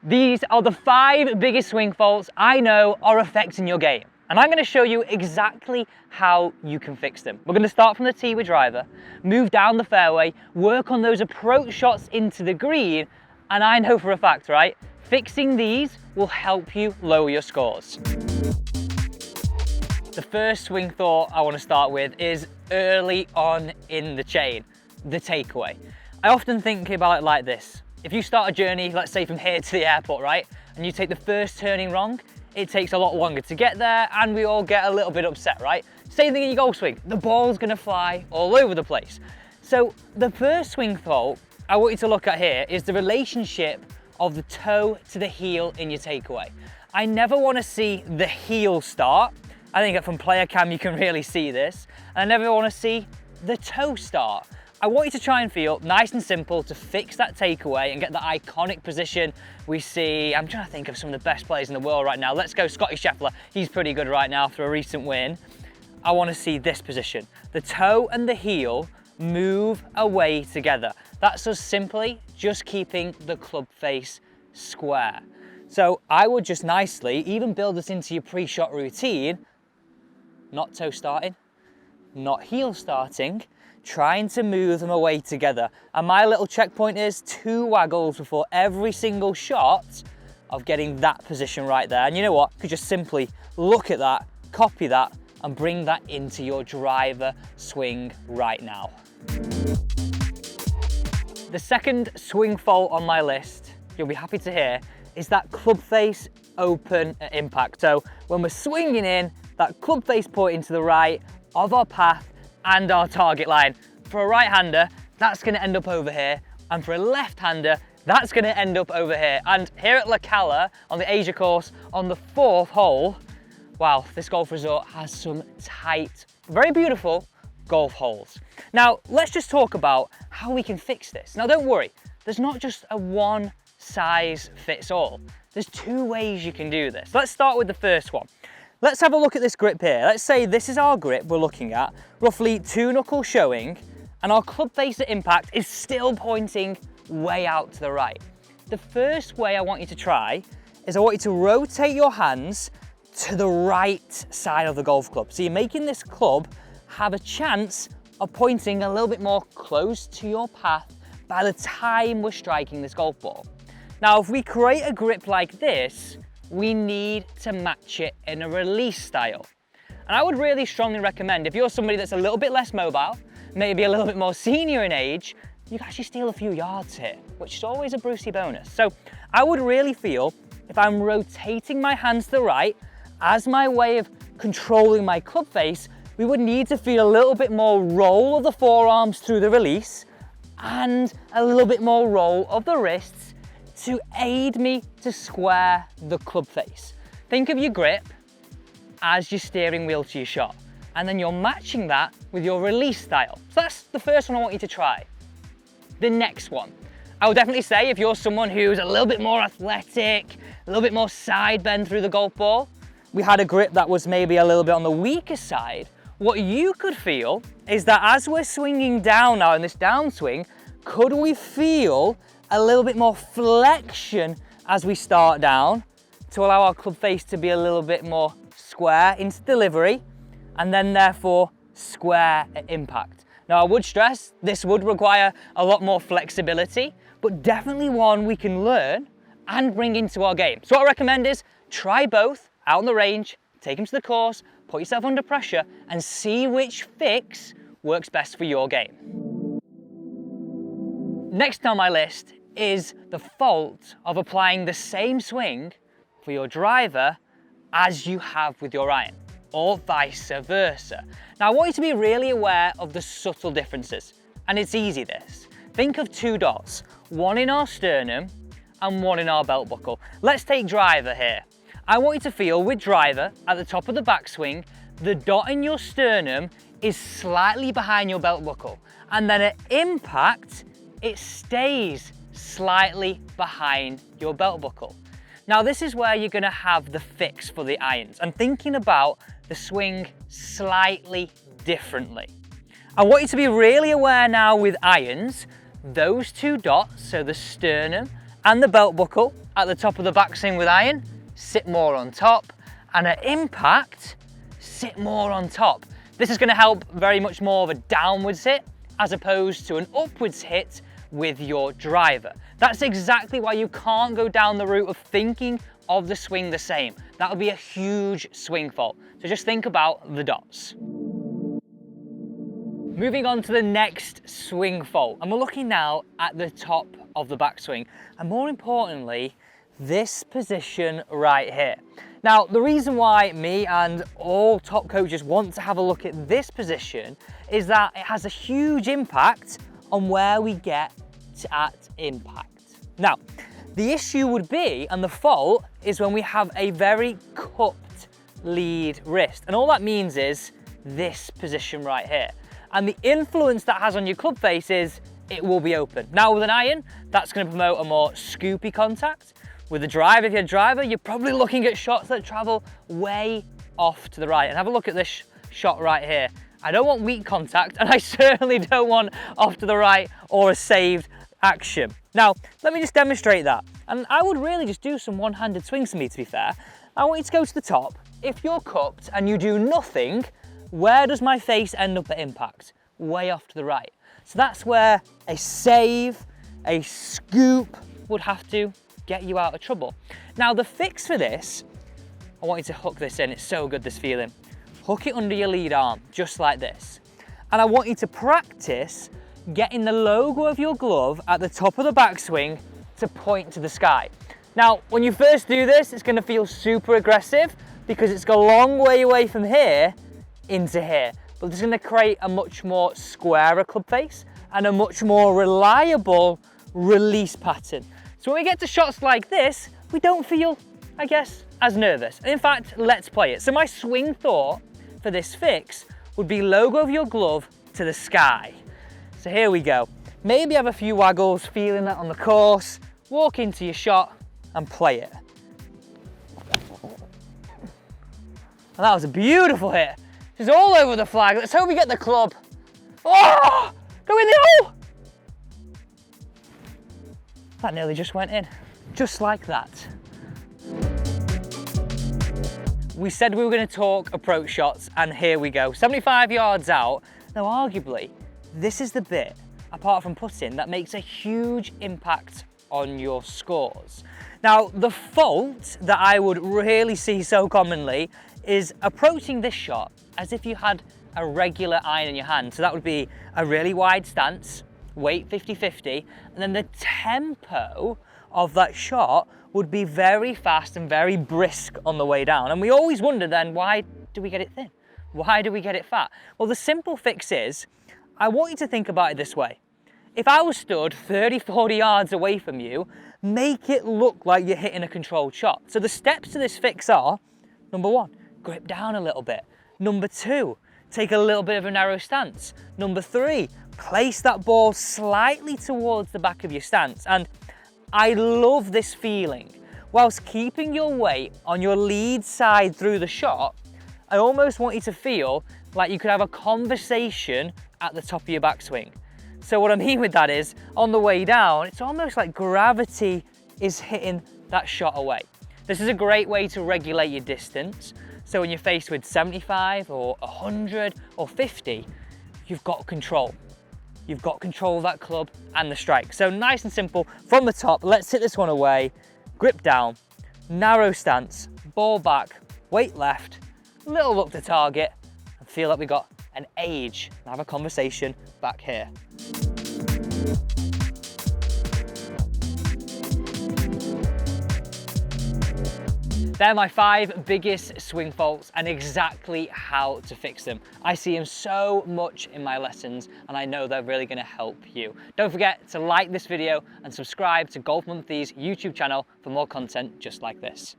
These are the 5 biggest swing faults I know are affecting your game. And I'm going to show you exactly how you can fix them. We're going to start from the tee with driver, move down the fairway, work on those approach shots into the green, and I know for a fact, right, fixing these will help you lower your scores. The first swing thought I want to start with is early on in the chain, the takeaway. I often think about it like this. If you start a journey, let's say from here to the airport, right, and you take the first turning wrong, it takes a lot longer to get there and we all get a little bit upset, right? Same thing in your golf swing. The ball's gonna fly all over the place. So the first swing fault I want you to look at here is the relationship of the toe to the heel in your takeaway. I never wanna see the heel start. I think from player cam you can really see this. And I never wanna see the toe start. I want you to try and feel nice and simple to fix that takeaway and get the iconic position we see. I'm trying to think of some of the best players in the world right now. Let's go Scotty Scheffler. He's pretty good right now after a recent win. I want to see this position. The toe and the heel move away together. That's us simply just keeping the club face square. So I would just nicely even build this into your pre-shot routine. Not toe starting, not heel starting, trying to move them away together. And my little checkpoint is 2 waggles before every single shot of getting that position right there. And you know what? You could just simply look at that, copy that, and bring that into your driver swing right now. The second swing fault on my list, you'll be happy to hear, is that club face open at impact. So when we're swinging in, that club face pointing to the right of our path and our target line. For a right-hander, that's gonna end up over here, and for a left-hander, that's gonna end up over here. And here at La Cala, on the Asia course, on the 4th hole, wow, this golf resort has some tight, very beautiful golf holes. Now, let's just talk about how we can fix this. Now, don't worry, there's not just a one size fits all. There's 2 ways you can do this. Let's start with the first one. Let's have a look at this grip here. Let's say this is our grip we're looking at, roughly 2 knuckles showing, and our club face at impact is still pointing way out to the right. The first way I want you to try is I want you to rotate your hands to the right side of the golf club. So you're making this club have a chance of pointing a little bit more close to your path by the time we're striking this golf ball. Now, if we create a grip like this, we need to match it in a release style. And I would really strongly recommend, if you're somebody that's a little bit less mobile, maybe a little bit more senior in age, you can actually steal a few yards here, which is always a Brucey bonus. So I would really feel, if I'm rotating my hands to the right, as my way of controlling my club face, we would need to feel a little bit more roll of the forearms through the release and a little bit more roll of the wrists to aid me to square the club face. Think of your grip as your steering wheel to your shot, and then you're matching that with your release style. So that's the first one I want you to try. The next one, I would definitely say if you're someone who's a little bit more athletic, a little bit more side bend through the golf ball, we had a grip that was maybe a little bit on the weaker side, what you could feel is that as we're swinging down now in this downswing, could we feel a little bit more flexion as we start down to allow our club face to be a little bit more square into delivery and then therefore square at impact. Now, I would stress this would require a lot more flexibility, but definitely one we can learn and bring into our game. So what I recommend is try both out on the range, take them to the course, put yourself under pressure and see which fix works best for your game. Next on my list is the fault of applying the same swing for your driver as you have with your iron, or vice versa. Now, I want you to be really aware of the subtle differences, and it's easy this. Think of 2 dots, one in our sternum and one in our belt buckle. Let's take driver here. I want you to feel with driver at the top of the backswing, the dot in your sternum is slightly behind your belt buckle, and then at impact, it stays slightly behind your belt buckle. Now, this is where you're gonna have the fix for the irons. I'm thinking about the swing slightly differently. I want you to be really aware now with irons, those 2 dots, so the sternum and the belt buckle at the top of the backswing with iron, sit more on top, and at impact, sit more on top. This is going to help very much more of a downwards hit as opposed to an upwards hit with your driver. That's exactly why you can't go down the route of thinking of the swing the same. That would be a huge swing fault. So just think about the dots. Moving on to the next swing fault, and we're looking now at the top of the backswing, and more importantly, this position right here. Now, the reason why me and all top coaches want to have a look at this position is that it has a huge impact on where we get at impact. Now, the issue would be, and the fault, is when we have a very cupped lead wrist. And all that means is this position right here. And the influence that has on your club face is it will be open. Now with an iron, that's going to promote a more scoopy contact. With a driver, if you're a driver, you're probably looking at shots that travel way off to the right. And have a look at this shot right here. I don't want weak contact, and I certainly don't want off to the right or a saved action. Now, let me just demonstrate that. And I would really just do some one-handed swings for me, to be fair. I want you to go to the top. If you're cupped and you do nothing, where does my face end up at impact? Way off to the right. So that's where a save, a scoop would have to get you out of trouble. Now the fix for this, I want you to hook this in. It's so good, this feeling. Hook it under your lead arm, just like this. And I want you to practice getting the logo of your glove at the top of the backswing to point to the sky. Now, when you first do this, it's gonna feel super aggressive because it's a long way away from here into here. But it's gonna create a much more squarer club face and a much more reliable release pattern. So when we get to shots like this, we don't feel, I guess, as nervous. And in fact, let's play it. So my swing thought for this fix would be logo of your glove to the sky. So here we go. Maybe have a few waggles, feeling that on the course, walk into your shot and play it. And that was a beautiful hit. It's all over the flag. Let's hope we get the club. Oh, go in the hole. That nearly just went in, just like that. We said we were going to talk approach shots, and here we go. 75 yards out. Now, arguably, this is the bit, apart from putting, that makes a huge impact on your scores. Now, the fault that I would really see so commonly is approaching this shot as if you had a regular iron in your hand. So that would be a really wide stance, weight 50-50, and then the tempo of that shot would be very fast and very brisk on the way down. And we always wonder then, why do we get it thin? Why do we get it fat? Well, the simple fix is, I want you to think about it this way. If I was stood 30-40 yards away from you, make it look like you're hitting a controlled shot. So the steps to this fix are, number one, grip down a little bit. Number two, take a little bit of a narrow stance. Number three, place that ball slightly towards the back of your stance. And I love this feeling. Whilst keeping your weight on your lead side through the shot, I almost want you to feel like you could have a conversation at the top of your backswing. So what I mean with that is, on the way down, it's almost like gravity is hitting that shot away. This is a great way to regulate your distance. So when you're faced with 75 or 100 or 50, you've got control. You've got control of that club and the strike. So nice and simple from the top. Let's hit this one away. Grip down, narrow stance, ball back, weight left, little look to target, and feel like we got an age and have a conversation back here. They're my 5 biggest swing faults and exactly how to fix them. I see them so much in my lessons, and I know they're really gonna help you. Don't forget to like this video and subscribe to Golf Monthly's YouTube channel for more content just like this.